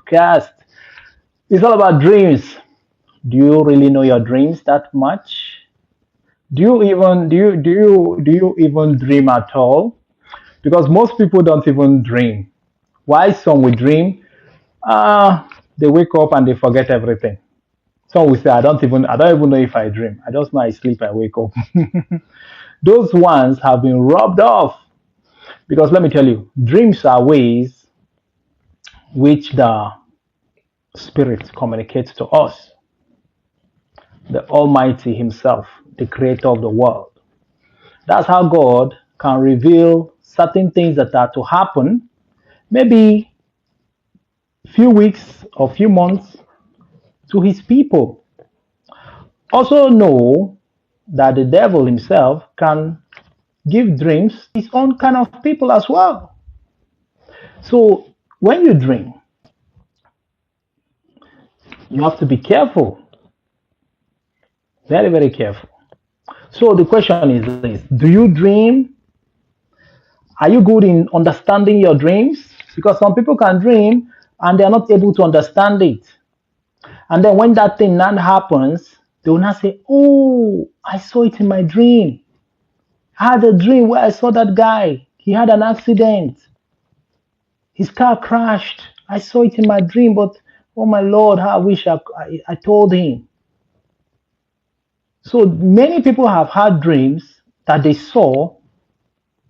podcast. It's all about dreams. Do you really know your dreams that much? Do you even dream at all? Because most people don't even dream. Why some will dream? They wake up and they forget everything. Some will say, I don't even know if I dream. I just know I sleep, I wake up. Those ones have been robbed off. Because let me tell you, dreams are ways which the Spirit communicates to us, the Almighty Himself, the Creator of the world. That's how God can reveal certain things that are to happen, maybe few weeks or few months to His people. Also know that the devil himself can give dreams to his own kind of people as well. So when you dream, you have to be careful, very, very careful. So the question is this: do you dream? Are you good in understanding your dreams? Because some people can dream and they are not able to understand it. And then when that thing not happens, they will not say, "Oh, I saw it in my dream. I had a dream where I saw that guy. He had an accident. His car crashed. I saw it in my dream, but oh my Lord, how I wish I told him." So many people have had dreams that they saw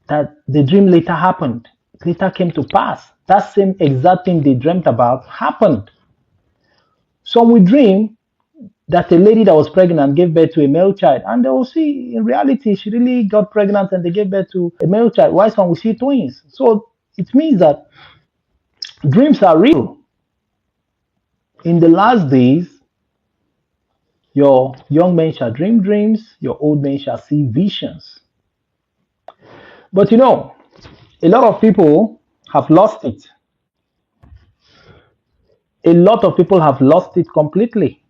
that the dream later happened, later came to pass. That same exact thing they dreamt about happened. Some will dream that a lady that was pregnant gave birth to a male child, and they will see in reality she really got pregnant and they gave birth to a male child. Why some will see twins? So it means that dreams are real. In the last days, your young men shall dream dreams, your old men shall see visions. But a lot of people have lost it. A lot of people have lost it completely.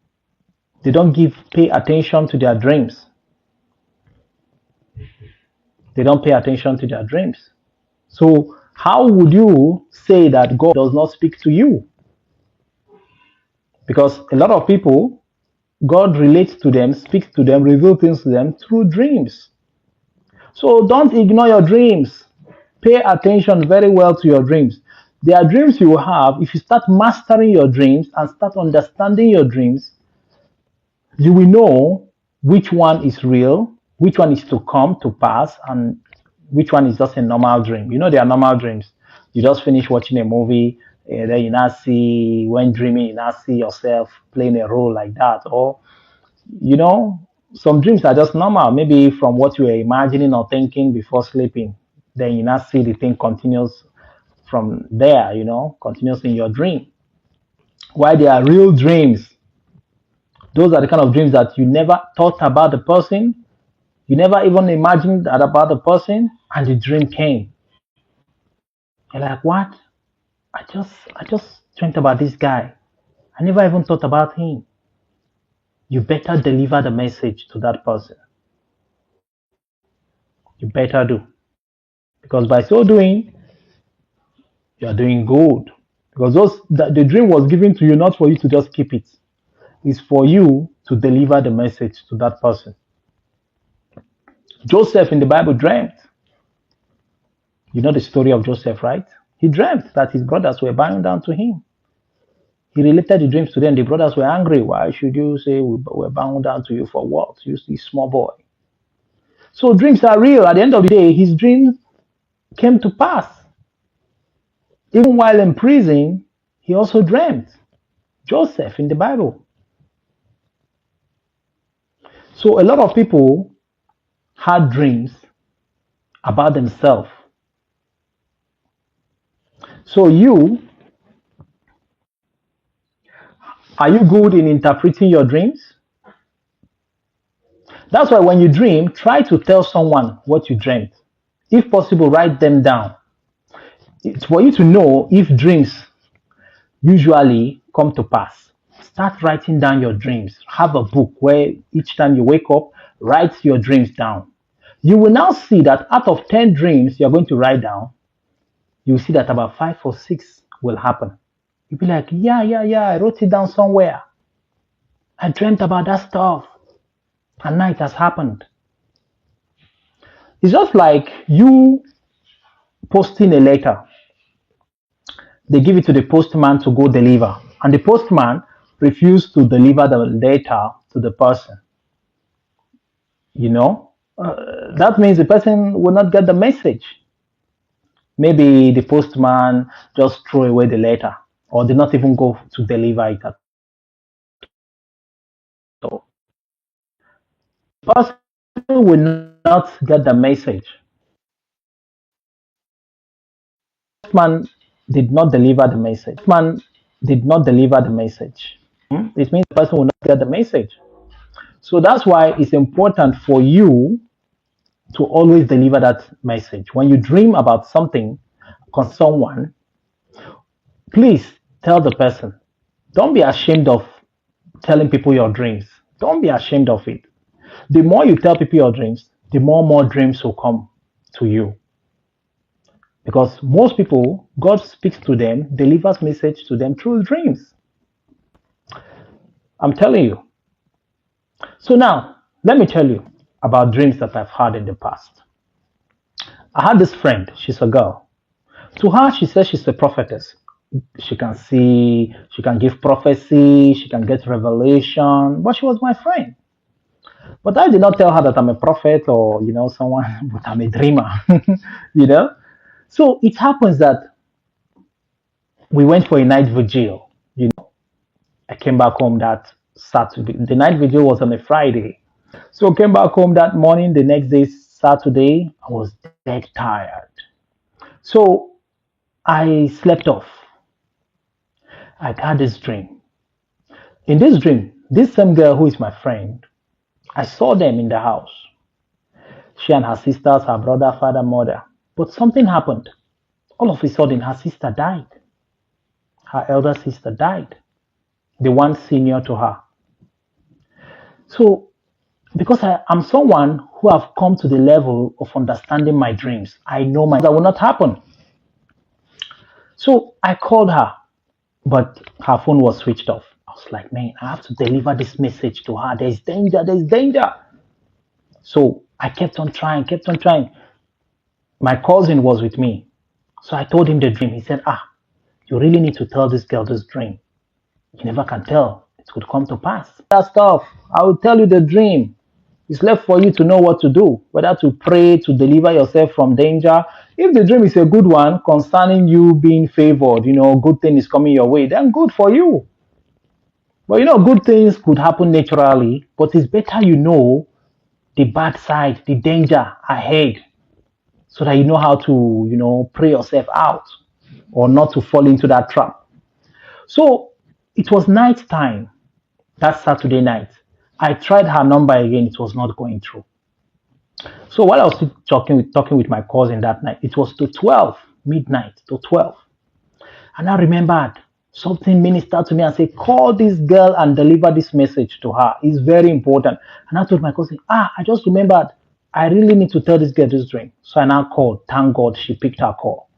They don't pay attention to their dreams. They don't pay attention to their dreams. So how would you say that God does not speak to you? Because a lot of people, God relates to them, speaks to them, reveals things to them through dreams. So don't ignore your dreams. Pay attention very well to your dreams. There are dreams you will have. If you start mastering your dreams and start understanding your dreams, you will know which one is real, which one is to come to pass, and which one is just a normal dream. There are normal dreams. You just finish watching a movie, then you now see, when dreaming, you now see yourself playing a role like that. Or, some dreams are just normal, maybe from what you were imagining or thinking before sleeping. Then you now see the thing continues from there, continues in your dream. Why they are real dreams. Those are the kind of dreams that you never thought about the person, you never even imagined that about the person, and the dream came. You're like, what? I just dreamt about this guy. I never even thought about him. You better deliver the message to that person. You better do. Because by so doing, you are doing good. Because the dream was given to you not for you to just keep it. It's for you to deliver the message to that person. Joseph in the Bible dreamt. You know the story of Joseph, right? He dreamt that his brothers were bowing down to him. He related the dreams to them. The brothers were angry. Why should you say we're bowing down to you for what? You small boy. So dreams are real. At the end of the day, his dreams came to pass. Even while in prison, he also dreamt. Joseph in the Bible. So a lot of people had dreams about themselves. So are you good in interpreting your dreams? That's why when you dream, try to tell someone what you dreamt. If possible, write them down. It's for you to know if dreams usually come to pass. Start writing down your dreams. Have a book where each time you wake up, write your dreams down. You will now see that out of 10 dreams you're going to write down, you'll see that about 5 or 6 will happen. You'll be like, yeah, I wrote it down somewhere. I dreamt about that stuff. And now it has happened. It's just like you posting a letter. They give it to the postman to go deliver. And the postman refused to deliver the letter to the person. You know, that means the person will not get the message. Maybe the postman just threw away the letter or did not even go to deliver it at all. The person will not get the message. The postman did not deliver the message. The postman did not deliver the message. It means the person will not get the message. So that's why it's important for you to always deliver that message. When you dream about something or someone, please tell the person. Don't be ashamed of telling people your dreams. Don't be ashamed of it. The more you tell people your dreams, the more dreams will come to you. Because most people, God speaks to them, delivers message to them through dreams. I'm telling you. So now, let me tell you about dreams that I've had in the past. I had this friend, she's a girl. To her, she says she's a prophetess. She can see, she can give prophecy, she can get revelation, but she was my friend. But I did not tell her that I'm a prophet or, someone, but I'm a dreamer, you know? So it happens that we went for a night vigil, I came back home that Saturday. The night vigil was on a Friday. So I came back home that morning, the next day, Saturday, I was dead tired. So I slept off. I had this dream. In this dream, this same girl who is my friend, I saw them in the house. She and her sisters, her brother, father, mother. But something happened. All of a sudden, her sister died. Her elder sister died. The one senior to her. So, because I'm someone who have come to the level of understanding my dreams, I know that will not happen. So I called her, but her phone was switched off. I was like, man, I have to deliver this message to her. There's danger, there's danger. So I kept on trying. My cousin was with me. So I told him the dream. He said, you really need to tell this girl this dream. You never can tell. It could come to pass. That stuff, I will tell you the dream. It's left for you to know what to do, whether to pray, to deliver yourself from danger. If the dream is a good one concerning you being favored, good thing is coming your way, then good for you. But good things could happen naturally, but it's better you know the bad side, the danger ahead, so that you know how to, pray yourself out or not to fall into that trap. So it was night time, that Saturday night. I tried her number again, it was not going through. So while I was talking with my cousin that night, it was to 12, midnight to 12. And I remembered something ministered to me and said, call this girl and deliver this message to her. It's very important. And I told my cousin, I just remembered, I really need to tell this girl this dream. So I now called. Thank God she picked her call.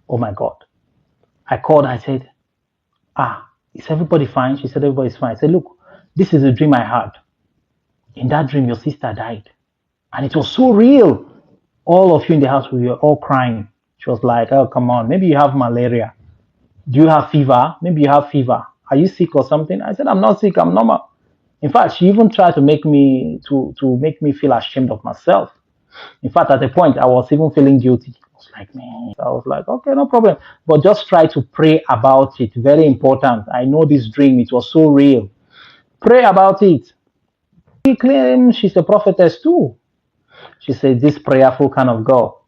Oh my God. I called, I said, is everybody fine? She said, everybody's fine. I said, look, this is a dream I had. In that dream, your sister died. And it was so real. All of you in the house, we were all crying. She was like, oh, come on. Maybe you have malaria. Do you have fever? Maybe you have fever. Are you sick or something? I said, I'm not sick. I'm normal. In fact, she even tried to make me feel ashamed of myself. In fact, at a point, I was even feeling guilty. I was like, man. I was like, okay, no problem. But just try to pray about it. Very important. I know this dream. It was so real. Pray about it. She claims she's a prophetess too. She said, this prayerful kind of girl.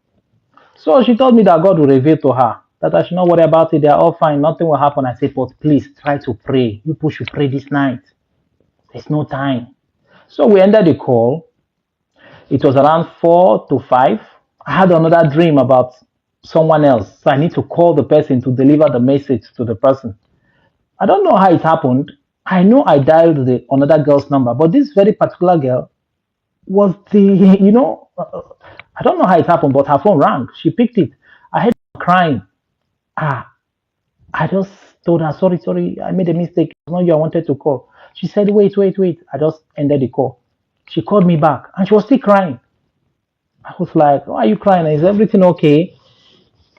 So she told me that God will reveal to her that I should not worry about it. They're all fine. Nothing will happen. I said, but please try to pray. You people should pray this night. There's no time. So we ended the call. It was around 4 to 5. I had another dream about someone else. So I need to call the person to deliver the message to the person. I don't know how it happened. I know I dialed another girl's number, but this very particular girl was I don't know how it happened, but her phone rang. She picked it. I heard her crying. I just Told her, sorry, I made a mistake. It's not you I wanted to call. She said, wait. I just ended the call. She called me back and she was still crying. I was like, why are you crying? Is everything okay?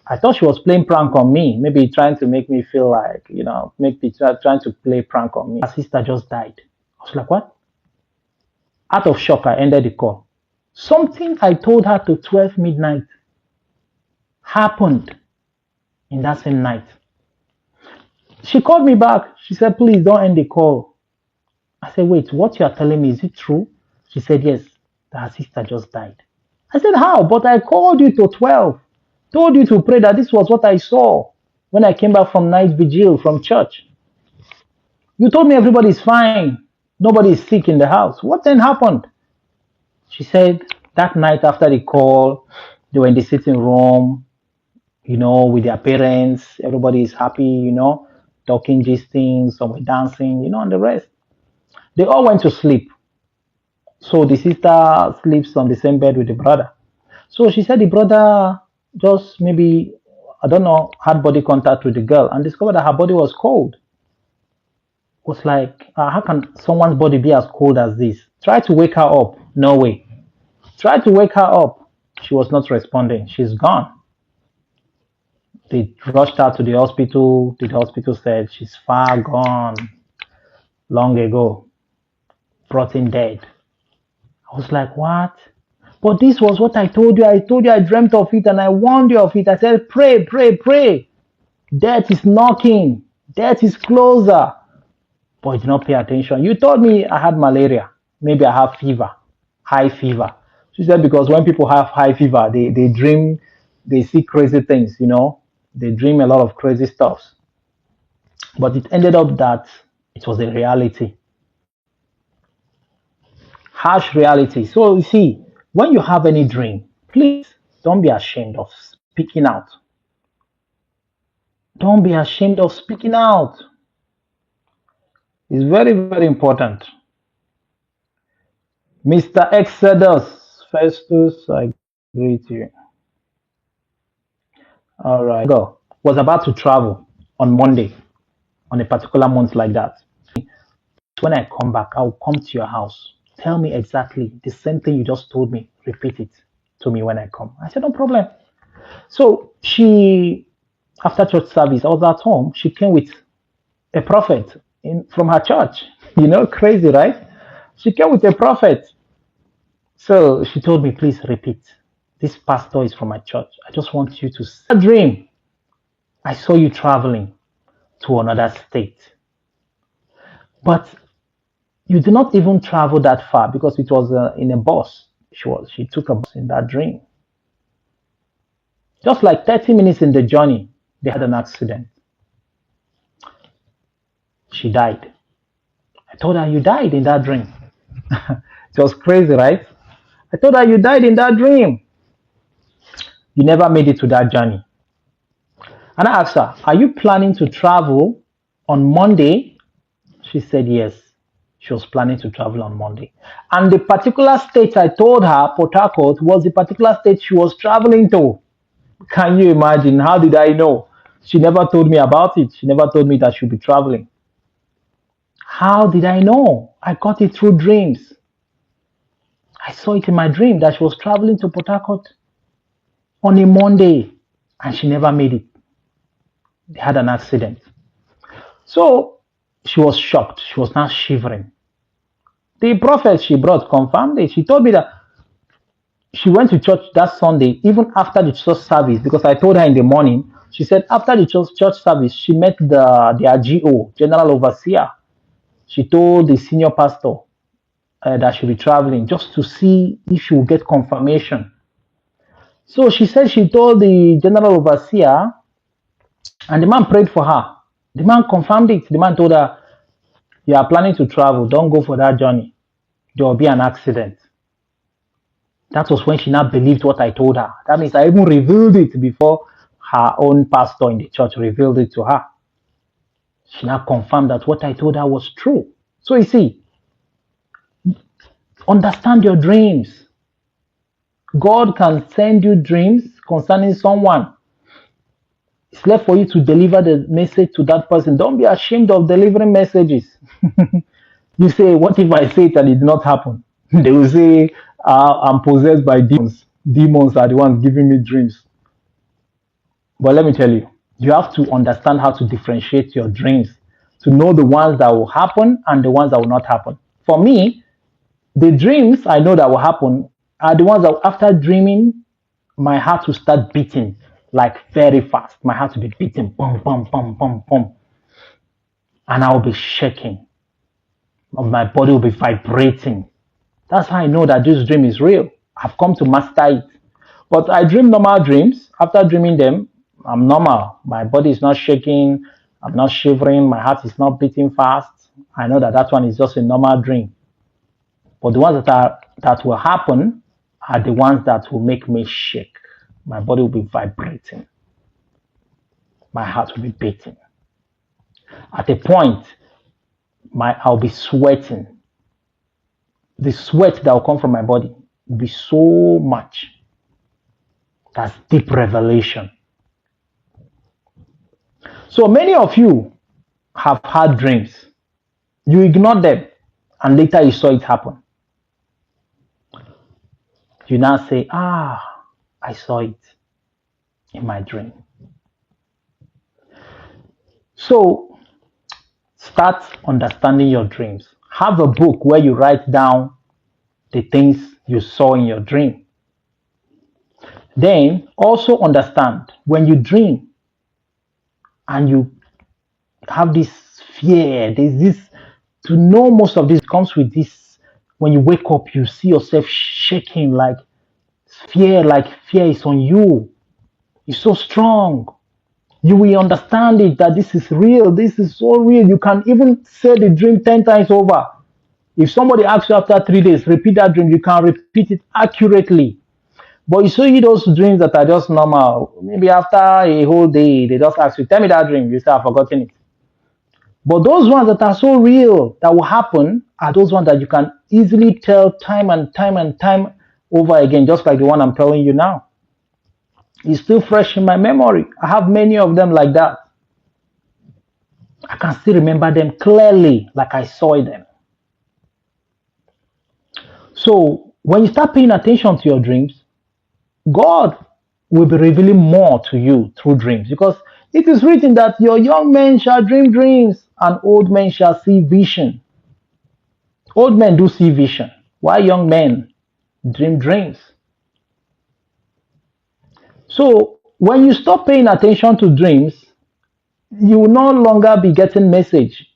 I thought she was playing prank on me, maybe trying to make me feel like, trying to play prank on me. Her sister just died. I was like, what? Out of shock, I ended the call. Something I told her to 12 midnight happened in that same night. She called me back. She said, please don't end the call. I said, wait, what you are telling me, is it true? She said, yes, that her sister just died. I said, how? But I called you to 12. Told you to pray that this was what I saw when I came back from night vigil from church. You told me everybody's fine. Nobody is sick in the house. What then happened? She said that night after the call, they were in the sitting room, with their parents. Everybody is happy, talking, gisting, some were dancing, and the rest. They all went to sleep. So the sister sleeps on the same bed with the brother. So she said the brother just maybe, I don't know, had body contact with the girl and discovered that her body was cold. Was like, how can someone's body be as cold as this? Try to wake her up. No way. Try to wake her up. She was not responding. She's gone. They rushed her to the hospital. The hospital said she's far gone, long ago, brought in dead. I was like, what? But this was what I told you. I told you I dreamt of it and I warned you of it. I said, pray. Death is knocking. Death is closer. But you did not pay attention. You told me I had malaria. Maybe I have fever, high fever. She said, because when people have high fever, they dream, they see crazy things, They dream a lot of crazy stuff. But it ended up that it was a reality. Harsh reality. So you see, when you have any dream, please don't be ashamed of speaking out. Don't be ashamed of speaking out. It's very, very important. Mr. Exodus Festus, I greet you. All right. Go. Was about to travel on Monday, on a particular month like that. When I come back, I'll come to your house. Tell me exactly the same thing you just told me. Repeat it to me when I come. I said, no problem. So she, after church service, I was at home. She came with a prophet from her church. Crazy, right? She came with a prophet. So she told me, please repeat. This pastor is from my church. I just want you to see a dream. I saw you traveling to another state. But you did not even travel that far because it was in a bus. She took a bus in that dream. Just like 30 minutes in the journey, they had an accident. She died. I told her, you died in that dream. It was crazy, right? I told her, you died in that dream. You never made it to that journey. And I asked her, are you planning to travel on Monday? She said yes. She was planning to travel on Monday. And the particular state I told her, Port Harcourt, was the particular state she was traveling to. Can you imagine? How did I know? She never told me about it. She never told me that she'd be traveling. How did I know? I got it through dreams. I saw it in my dream that she was traveling to Port Harcourt on a Monday and she never made it. They had an accident. So she was shocked. She was now shivering. The prophet she brought confirmed it. She told me that she went to church that Sunday, even after the church service, because I told her in the morning. She said after the church service, she met their GO, General Overseer. She told the senior pastor that she'll be traveling just to see if she will get confirmation. So she said she told the General Overseer, and the man prayed for her. The man confirmed it. The man told her, you are planning to travel. Don't go for that journey. There will be an accident. That was when she now believed what I told her. That means I even revealed it before her own pastor in the church revealed it to her. She now confirmed that what I told her was true. So you see, understand your dreams. God can send you dreams concerning someone. It's left for you to deliver the message to that person. Don't be ashamed of delivering messages. You say, what if I say it and it did not happen? They will say, I'm possessed by demons. Demons are the ones giving me dreams. But let me tell you, you have to understand how to differentiate your dreams to know the ones that will happen and the ones that will not happen. For me, the dreams I know that will happen are the ones that after dreaming, my heart will start beating like very fast. My heart will be beating, boom, boom, boom, boom, boom. And I will be shaking. My body will be vibrating. That's how I know that this dream is real. I've come to master it. But I dream normal dreams. After dreaming them, I'm normal. My body is not shaking. I'm not shivering. My heart is not beating fast. I know that that one is just a normal dream. But the ones that will happen are the ones that will make me shake. My body will be vibrating. My heart will be beating. At a point, I'll be sweating. The sweat that will come from my body will be so much. That's deep revelation. So many of you have had dreams. You ignored them, and later you saw it happen. You now say, I saw it in my dream. So start understanding your dreams. Have a book where you write down the things you saw in your dream. Then also understand when you dream and you have this fear, there's this, to know most of this comes with this, when you wake up, you see yourself shaking like fear is on you. It's so strong. You will understand it that this is real. This is so real. You can even say the dream 10 times over. If somebody asks you after 3 days, repeat that dream, you can repeat it accurately. But you see those dreams that are just normal. Maybe after a whole day, they just ask you, tell me that dream. You say, I've forgotten it. But those ones that are so real that will happen are those ones that you can easily tell time and time and time over again, just like the one I'm telling you now. It's still fresh in my memory. I have many of them like that. I can still remember them clearly, like I saw them. So when you start paying attention to your dreams, God will be revealing more to you through dreams, because it is written that your young men shall dream dreams and old men shall see vision. Old men do see vision, while young men dream dreams. So when you stop paying attention to dreams, you will no longer be getting message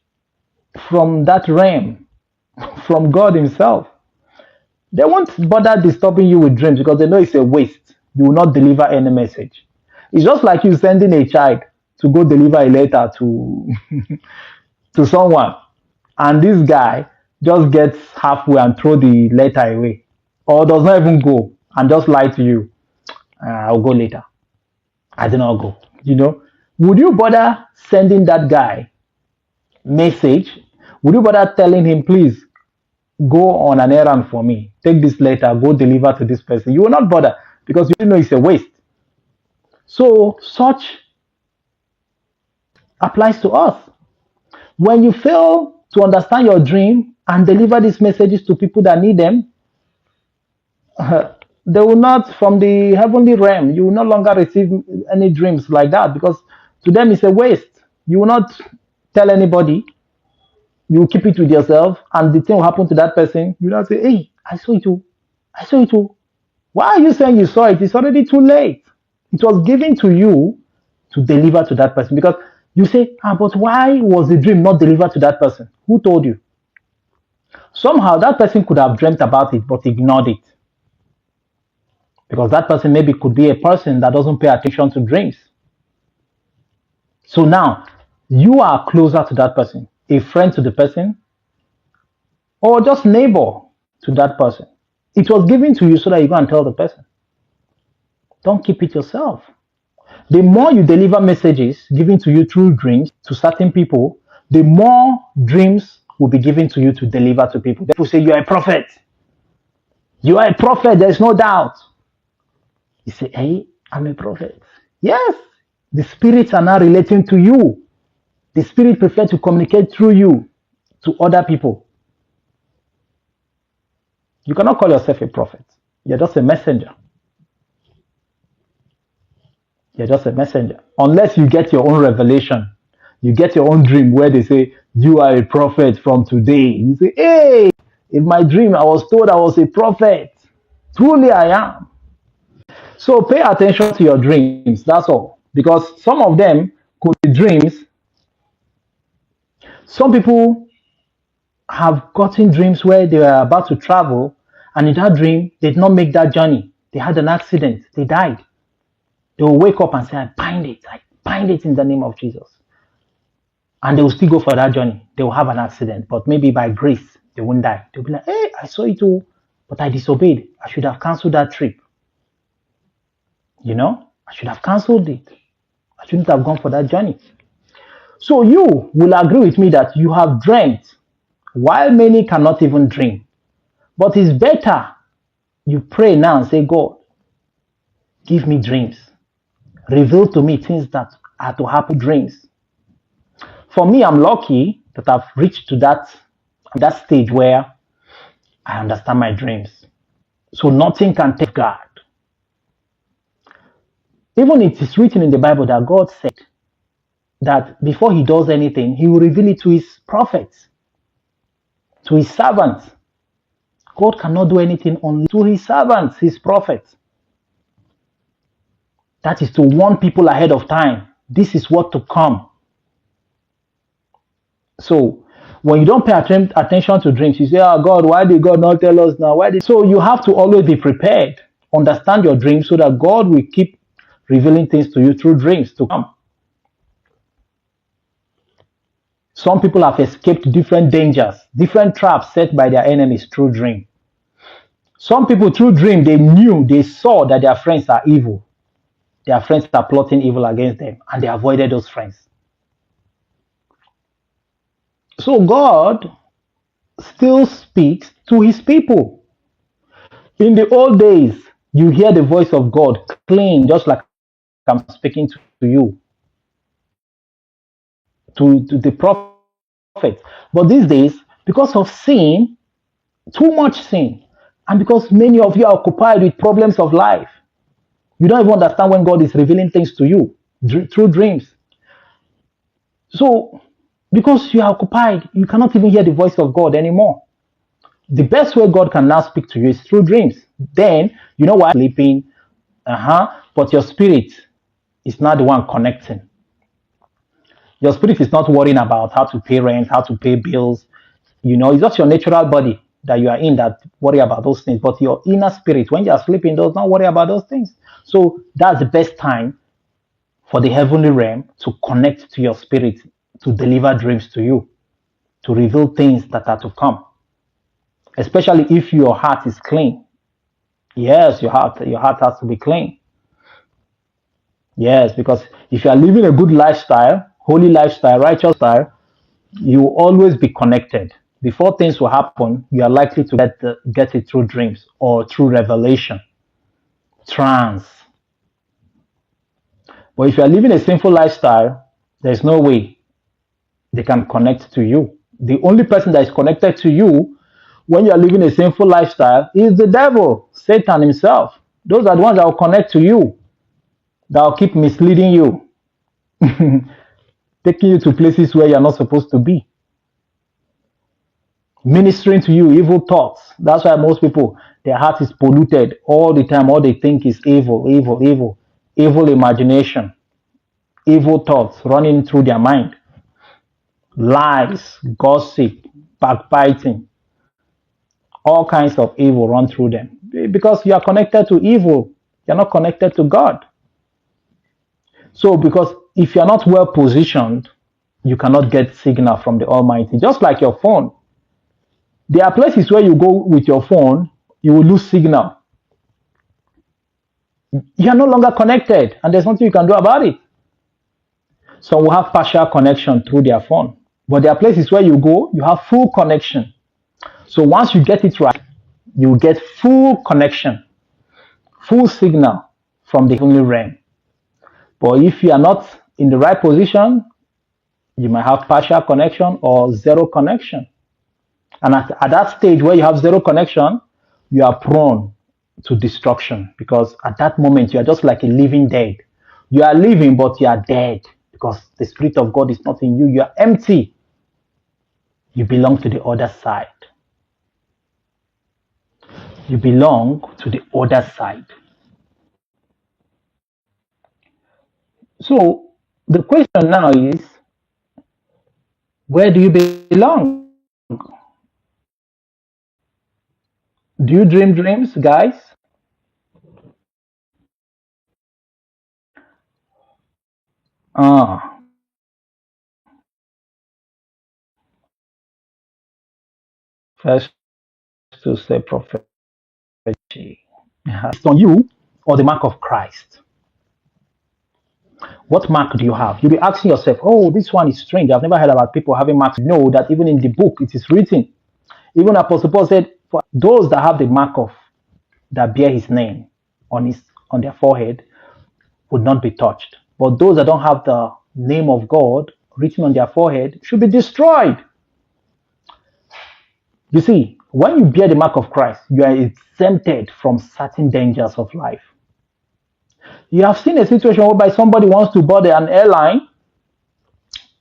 from that realm, from God himself. They won't bother disturbing you with dreams because they know it's a waste. You will not deliver any message. It's just like you sending a child to go deliver a letter to to someone, and this guy just gets halfway and throw the letter away, or does not even go and just lie to you. I'll go later. I did not go. Would you bother sending that guy message? Would you bother telling him, please go on an errand for me, take this letter, go deliver to this person? You will not bother because you know it's a waste. So such applies to us. When you fail to understand your dream and deliver these messages to people that need them, they will not, from the heavenly realm, you will no longer receive any dreams like that, because to them it's a waste. You will not tell anybody. You will keep it with yourself, and the thing will happen to that person. You will not say, hey, I saw it too. I saw it too. Why are you saying you saw it? It's already too late. It was given to you to deliver to that person, because you say, but why was the dream not delivered to that person? Who told you? Somehow that person could have dreamt about it but ignored it, because that person maybe could be a person that doesn't pay attention to dreams. So now you are closer to that person, a friend to the person, or just neighbor to that person. It was given to you so that you go and tell the person. Don't keep it yourself. The more you deliver messages given to you through dreams to certain people, the more dreams will be given to you to deliver to people. People say, you are a prophet. You are a prophet, there's no doubt. You say, hey, I'm a prophet. Yes, The spirits are now relating to you. The spirit prefer to communicate through you to other people. You cannot call yourself a prophet. You're just a messenger. You're just a messenger. Unless you get your own revelation, you get your own dream where they say, you are a prophet from today. You say, hey, in my dream, I was told I was a prophet. Truly I am. So pay attention to your dreams. That's all. Because some of them could be dreams. Some people have gotten dreams where they are about to travel, and in that dream, they did not make that journey. They had an accident. They died. They will wake up and say, I bind it in the name of Jesus. And they will still go for that journey. They will have an accident, but maybe by grace, they won't die. They'll be like, hey, I saw it all, but I disobeyed. I should have canceled that trip. You know, I should have canceled it. I shouldn't have gone for that journey. So you will agree with me that you have dreamt, while many cannot even dream. But it's better you pray now and say, God, give me dreams. Reveal to me things that are to happen, dreams. For me, I'm lucky that I've reached to that stage where I understand my dreams. So nothing can take God. Even it is written in the Bible that God said that before he does anything, he will reveal it to his prophets, to his servants. God cannot do anything only to his servants, his prophets. That is to warn people ahead of time. This is what to come. So when you don't pay attention to dreams, you say, oh God, why did God not tell us now? So you have to always be prepared. Understand your dreams so that God will keep revealing things to you through dreams to come. Some people have escaped different dangers, different traps set by their enemies through dream. Some people through dream, they saw that their friends are evil. Their friends are plotting evil against them, and they avoided those friends. So God still speaks to his people. In the old days, you hear the voice of God clean, just like I'm speaking to you, to the prophet. But these days, because of sin, too much sin, and because many of you are occupied with problems of life, you don't even understand when God is revealing things to you through dreams. So, because you are occupied, you cannot even hear the voice of God anymore. The best way God can now speak to you is through dreams. Then, you know why? Sleeping, but your spirit is not the one connecting. Your spirit is not worrying about how to pay rent, how to pay bills. You know, it's just your natural body that you are in that worry about those things. But your inner spirit, when you are sleeping, does not worry about those things. So that's the best time for the heavenly realm to connect to your spirit, to deliver dreams to you, to reveal things that are to come. Especially if your heart is clean. Yes, your heart has to be clean. Yes, because if you are living a good lifestyle, holy lifestyle, righteous lifestyle, you will always be connected. Before things will happen, you are likely to get it through dreams or through revelation, trance. But if you are living a sinful lifestyle, there's no way they can connect to you. The only person that is connected to you when you are living a sinful lifestyle is the devil, Satan himself. Those are the ones that will connect to you, that will keep misleading you, taking you to places where you're not supposed to be, ministering to you evil thoughts. That's why most people, their heart is polluted all the time. All they think is evil imagination, evil thoughts running through their mind, lies, gossip, backbiting, all kinds of evil run through them. Because you are connected to evil, you're not connected to God. So because if you're not well positioned, you cannot get signal from the Almighty. Just like your phone. There are places where you go with your phone, you will lose signal. You are no longer connected, and there's nothing you can do about it. Some will have partial connection through their phone. But there are places where you go, you have full connection. So once you get it right, you get full connection, full signal from the heavenly realm. But if you are not in the right position, you might have partial connection or zero connection. And at that stage where you have zero connection, you are prone to destruction, because at that moment you are just like a living dead. You are living, but you are dead, because the Spirit of God is not in you. You are empty. You belong to the other side. You belong to the other side. So the question now is, where do you belong? Do you dream dreams, guys? Ah, first to say prophecy. It's on you or the mark of Christ. What mark do you have? You'll be asking yourself, oh, this one is strange. I've never heard about people having marks. No, that even in the book it is written. Even Apostle Paul said, for those that have the mark of that bear his name on their forehead would not be touched. But those that don't have the name of God written on their forehead should be destroyed. You see, when you bear the mark of Christ, you are exempted from certain dangers of life. You have seen a situation whereby somebody wants to board an airline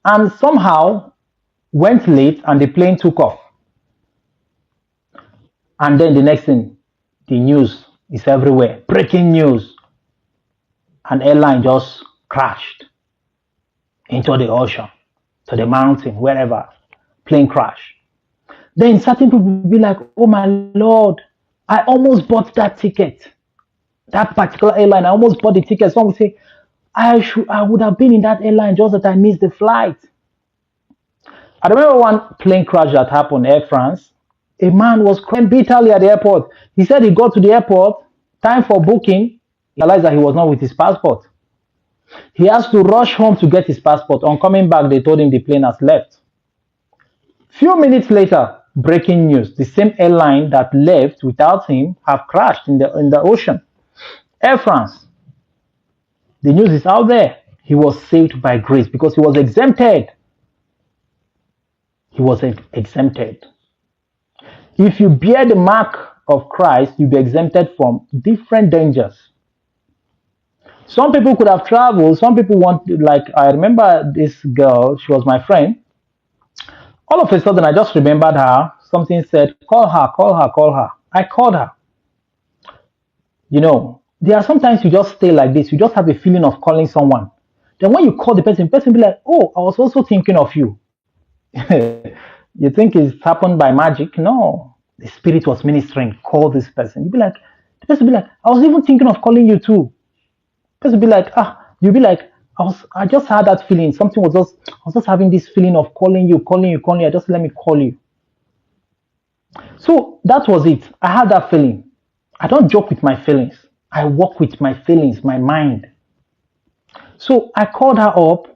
and somehow went late and the plane took off. And then the next thing, the news is everywhere. Breaking news. An airline just crashed into the ocean, to the mountain, wherever. Plane crash. Then certain people will be like, oh my Lord, I almost bought that ticket. That particular airline, I almost bought the ticket. Some will say, I would have been in that airline, just that I missed the flight. I remember one plane crash that happened, Air France. A man was crying bitterly at the airport. He said he got to the airport, time for booking, he realized that he was not with his passport. He has to rush home to get his passport. On coming back, they told him the plane has left. Few minutes later, breaking news, the same airline that left without him have crashed in the ocean. Air France. The news is out there. He was saved by grace because he was exempted. He was exempted. If you bear the mark of Christ, you'll be exempted from different dangers. Some people could have traveled. Some people like, I remember this girl, she was my friend. All of a sudden, I just remembered her. Something said, call her, call her, call her. I called her. You know, there are sometimes you just stay like this. You just have a feeling of calling someone. Then when you call the person will be like, oh, I was also thinking of you. You think it's happened by magic? No. The Spirit was ministering. Call this person. You'll be like, the person will be like, I was even thinking of calling you too. The person will be like, you'll be like, I just had that feeling. I was just having this feeling of calling you. I just let me call you. So that was it. I had that feeling. I don't joke with my feelings. I work with my feelings, my mind. So I called her up.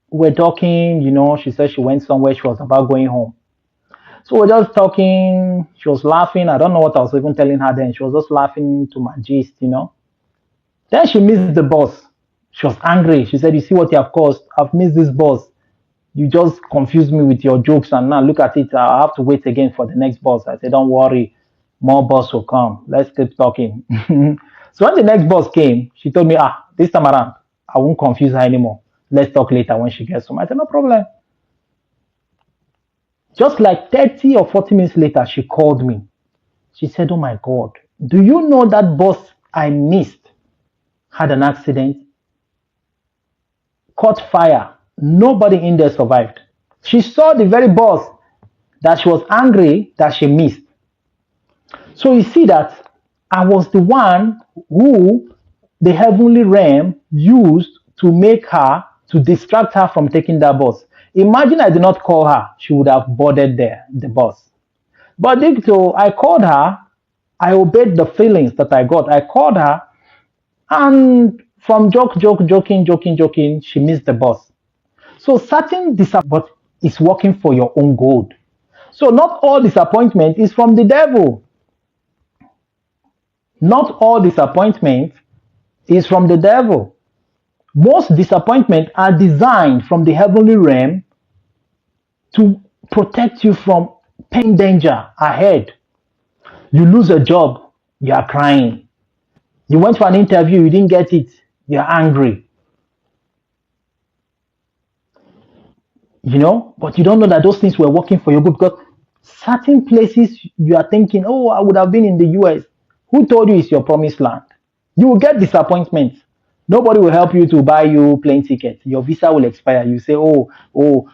We're talking, you know, she said she went somewhere. She was about going home. So we're just talking. She was laughing. I don't know what I was even telling her then. She was just laughing to my gist, you know. Then she missed the bus. She was angry. She said, you see what you have caused? I've missed this bus. You just confused me with your jokes, and now look at it. I have to wait again for the next bus. I said, don't worry. More bus will come. Let's keep talking. So when the next bus came, she told me, this time around, I won't confuse her anymore. Let's talk later when she gets home. I said, no problem. Just like 30 or 40 minutes later, she called me. She said, oh my God, do you know that bus I missed had an accident? Caught fire. Nobody in there survived. She saw the very bus that she was angry that she missed. So you see that I was the one who the heavenly realm used to to distract her from taking that bus. Imagine I did not call her, she would have boarded the bus. But I called her, I obeyed the feelings that I got. I called her, and from joking, she missed the bus. So certain disappointment is working for your own good. So not all disappointment is from the devil. Not all disappointment is from the devil. Most disappointments are designed from the heavenly realm to protect you from pain danger ahead. You lose a job, you are crying. You went for an interview, you didn't get it, you're angry. But you don't know that those things were working for your good, because certain places you are thinking, oh, I would have been in the US. Who told you it's your promised land? You will get disappointment. Nobody will help you to buy you plane ticket. Your visa will expire. You say, oh,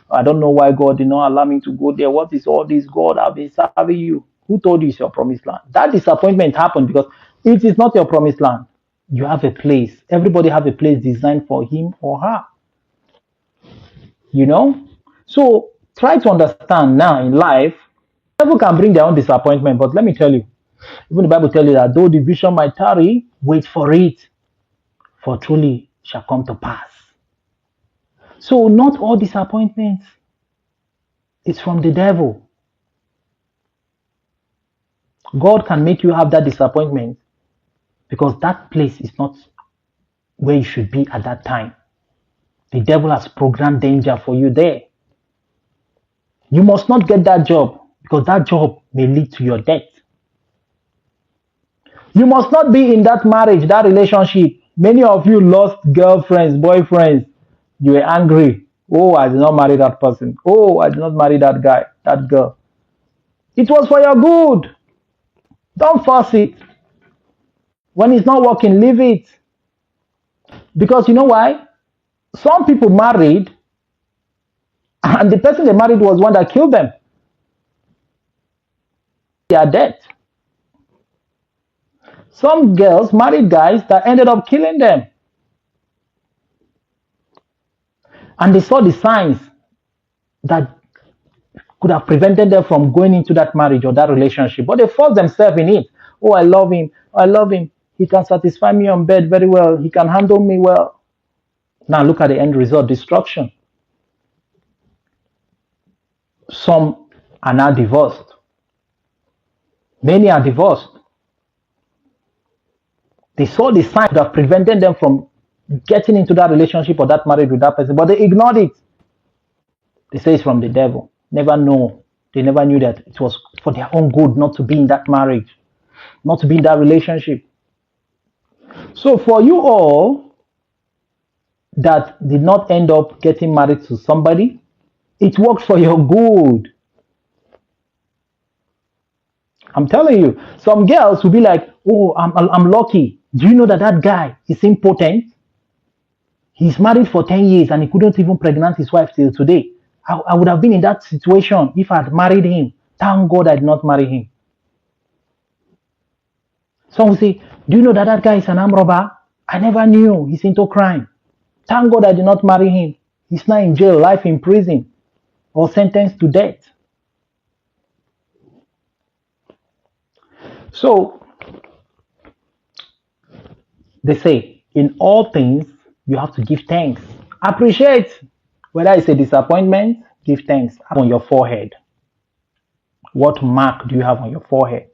I don't know why God did not allow me to go there. What is all this? God, I've been serving you. Who told you it's your promised land? That disappointment happened because it is not your promised land. You have a place. Everybody have a place designed for him or her. So try to understand now in life, people can bring their own disappointment, but let me tell you, even the Bible tells you that though the vision might tarry, wait for it, for truly shall come to pass. So not all disappointments is from the devil. God can make you have that disappointment because that place is not where you should be at that time. The devil has programmed danger for you there. You must not get that job because that job may lead to your death. You must not be in that marriage, that relationship. Many of you lost girlfriends, boyfriends. You were angry. Oh, I did not marry that person. Oh, I did not marry that guy, that girl. It was for your good. Don't force it. When it's not working, leave it. Because you know why? Some people married, and the person they married was one that killed them. They are dead. Some girls married guys that ended up killing them. And they saw the signs that could have prevented them from going into that marriage or that relationship. But they forced themselves in it. Oh, I love him. I love him. He can satisfy me on bed very well. He can handle me well. Now look at the end result, destruction. Some are now divorced. Many are divorced. They saw the signs that prevented them from getting into that relationship or that marriage with that person, but they ignored it. They say it's from the devil. Never know. They never knew that it was for their own good not to be in that marriage, not to be in that relationship. So for you all that did not end up getting married to somebody, it worked for your good. I'm telling you, some girls will be like, oh, I'm lucky. Do you know that guy is impotent? He's married for 10 years and he couldn't even pregnant his wife till today. I would have been in that situation if I had married him. Thank God I did not marry him. Some will say, do you know that guy is an armed robber? I never knew. He's into crime. Thank God I did not marry him. He's now in jail, life in prison, or sentenced to death. So, they say, in all things, you have to give thanks. Appreciate. Whether it's a disappointment, give thanks. On your forehead. What mark do you have on your forehead?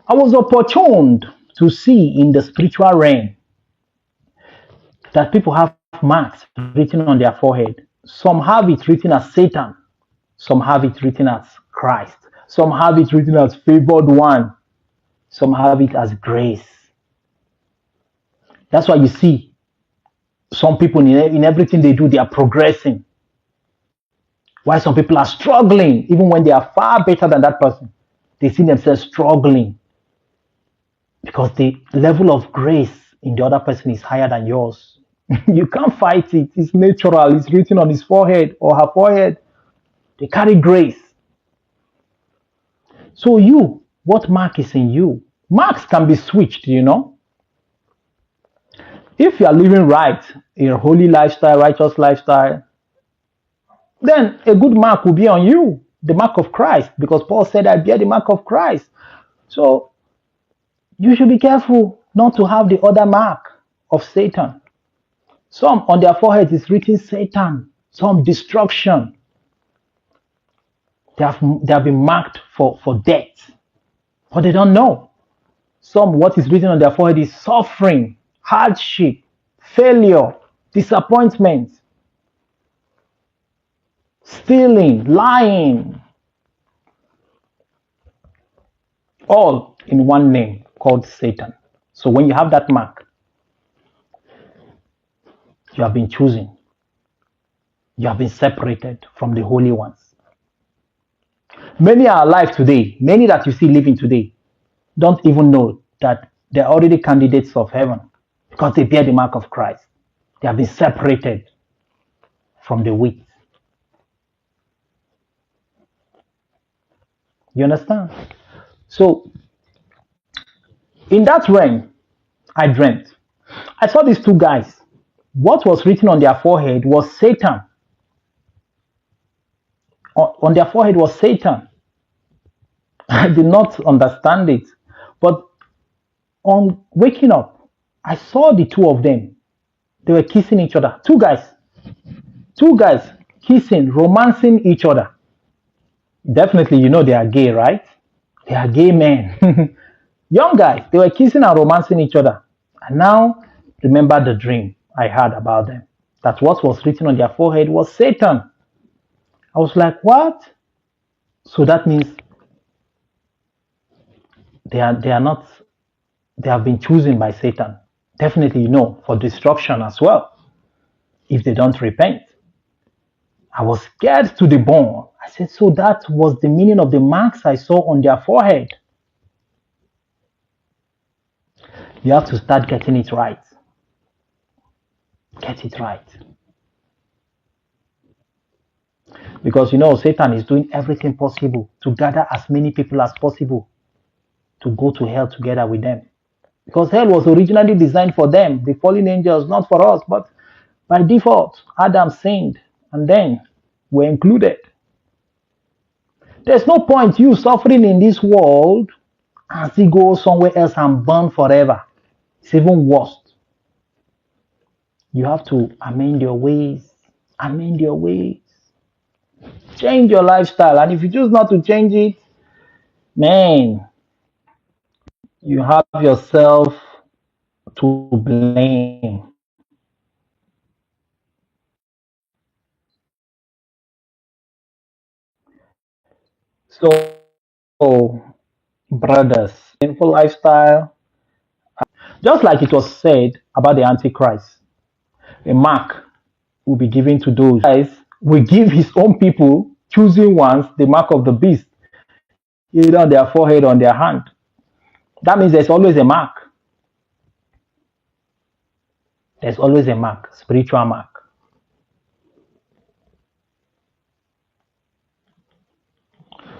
I was opportuned to see in the spiritual realm that people have marks written on their forehead. Some have it written as Satan. Some have it written as Christ. Some have it written as favored one. Some have it as grace. That's why you see some people in everything they do, they are progressing. Why some people are struggling, even when they are far better than that person. They see themselves struggling because the level of grace in the other person is higher than yours. You can't fight it. It's natural. It's written on his forehead or her forehead. They carry grace. So you, what mark is in you? Marks can be switched, If you are living right, in a holy lifestyle, righteous lifestyle, then a good mark will be on you, the mark of Christ, because Paul said, I bear the mark of Christ. So you should be careful not to have the other mark of Satan. Some on their forehead is written Satan, some destruction. They have been marked for death, but they don't know. Some, what is written on their forehead is suffering, hardship, failure, disappointment, stealing, lying, all in one name called Satan. So when you have that mark, you have been chosen. You have been separated from the holy ones. Many are alive today. Many that you see living today don't even know that they're already candidates of heaven because they bear the mark of Christ. They have been separated from the wheat. You understand? So, in that realm, I dreamt. I saw these two guys. What was written on their forehead was Satan. On their forehead was Satan. I did not understand it. But on waking up, I saw the two of them. They were kissing each other. Two guys kissing, romancing each other. Definitely, you know they are gay, right? They are gay men. Young guys, they were kissing and romancing each other. And now, remember the dream I had about them. That what was written on their forehead was Satan. I was like, what? So that means they have been chosen by Satan. Definitely, you know, for destruction as well, if they don't repent. I was scared to the bone. I said, so that was the meaning of the marks I saw on their forehead. You have to start getting it right. Get it right. Because, you know, Satan is doing everything possible to gather as many people as possible to go to hell together with them. Because hell was originally designed for them, the fallen angels, not for us, but by default, Adam sinned, and then we're included. There's no point you suffering in this world and still go somewhere else and burn forever. It's even worse. You have to amend your ways. Amend your ways. Change your lifestyle. And if you choose not to change it, man, you have yourself to blame. So, brothers, sinful lifestyle, just like it was said about the Antichrist, a mark will be given to those. Guys will give his own people, choosing ones, the mark of the beast, either on their forehead or on their hand. That means there's always a mark. There's always a mark, spiritual mark.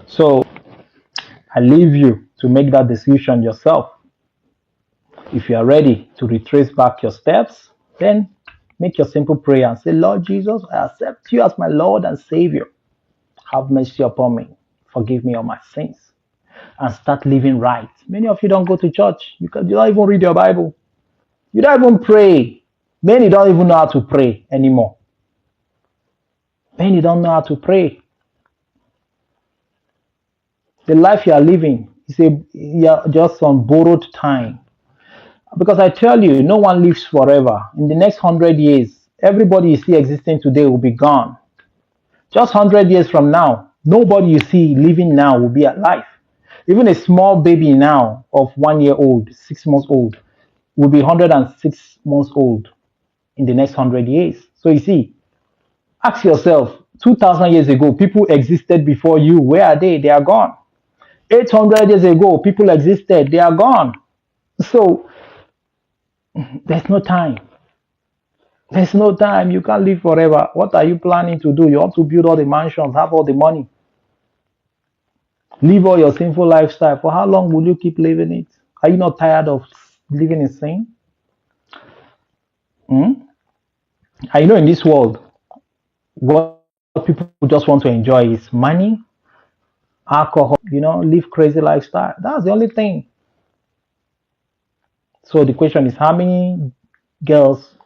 So I leave you to make that decision yourself. If you are ready to retrace back your steps, then make your simple prayer and say, Lord Jesus, I accept you as my Lord and Savior. Have mercy upon me. Forgive me all my sins. And start living right. Many of you don't go to church. You don't even read your Bible. You don't even pray. Many don't even know how to pray anymore. Many don't know how to pray. The life you are living is you're just on borrowed time. Because I tell you, no one lives forever. In the next 100 years, everybody you see existing today will be gone. Just 100 years from now, nobody you see living now will be alive. Even a small baby now of 1 year old, 6 months old, will be 106 months old in the next 100 years. So you see, ask yourself, 2,000 years ago, people existed before you. Where are they? They are gone. 800 years ago, people existed. They are gone. So there's no time. There's no time. You can't live forever. What are you planning to do? You want to build all the mansions, have all the money, live all your sinful lifestyle. For how long will you keep living it? Are you not tired of living in sin? I know in this world, what people just want to enjoy is money, alcohol, live crazy lifestyle. That's the only thing. So the question is, how many girls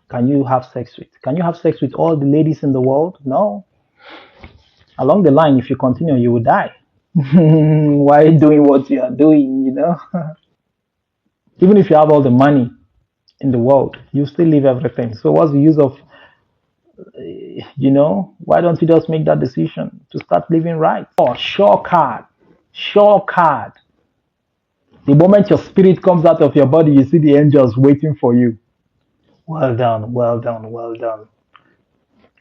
can you have sex with? Can you have sex with all the ladies in the world? No. Along the line, if you continue, you will die. Why doing what you are doing, Even if you have all the money, in the world. You still leave everything. So what's the use of, why don't you just make that decision to start living right? Oh, sure card. Sure card. The moment your spirit comes out of your body, you see the angels waiting for you. Well done, well done, well done.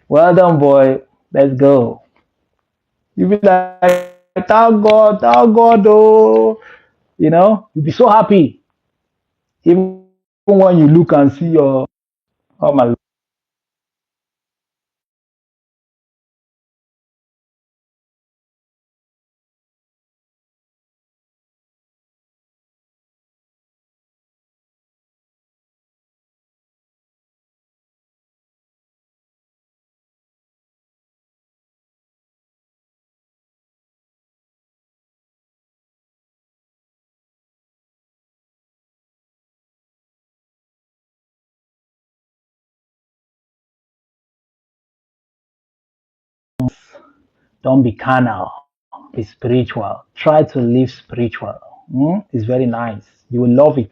Well done, boy. Let's go. You be like, thank God, oh. You'll be so happy. Even when you look and see your, oh my Don't be carnal, be spiritual. Try to live spiritual. It's very nice. You will love it.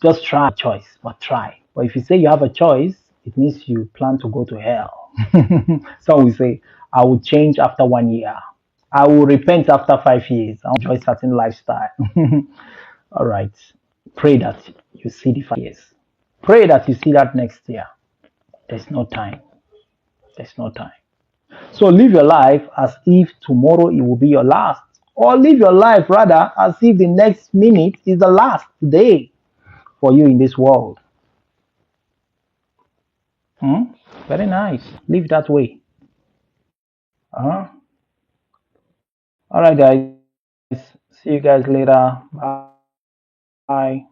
Just try a choice, but try. But if you say you have a choice, it means you plan to go to hell. Some will say, I will change after 1 year. I will repent after 5 years. I'll enjoy certain lifestyle. All right. Pray that you see the 5 years. Pray that you see that next year. There's no time. There's no time. So live your life as if tomorrow it will be your last. Or live your life rather as if the next minute is the last day for you in this world. Hmm? Very nice. Live that way. Uh-huh. All right, guys. See you guys later. Bye.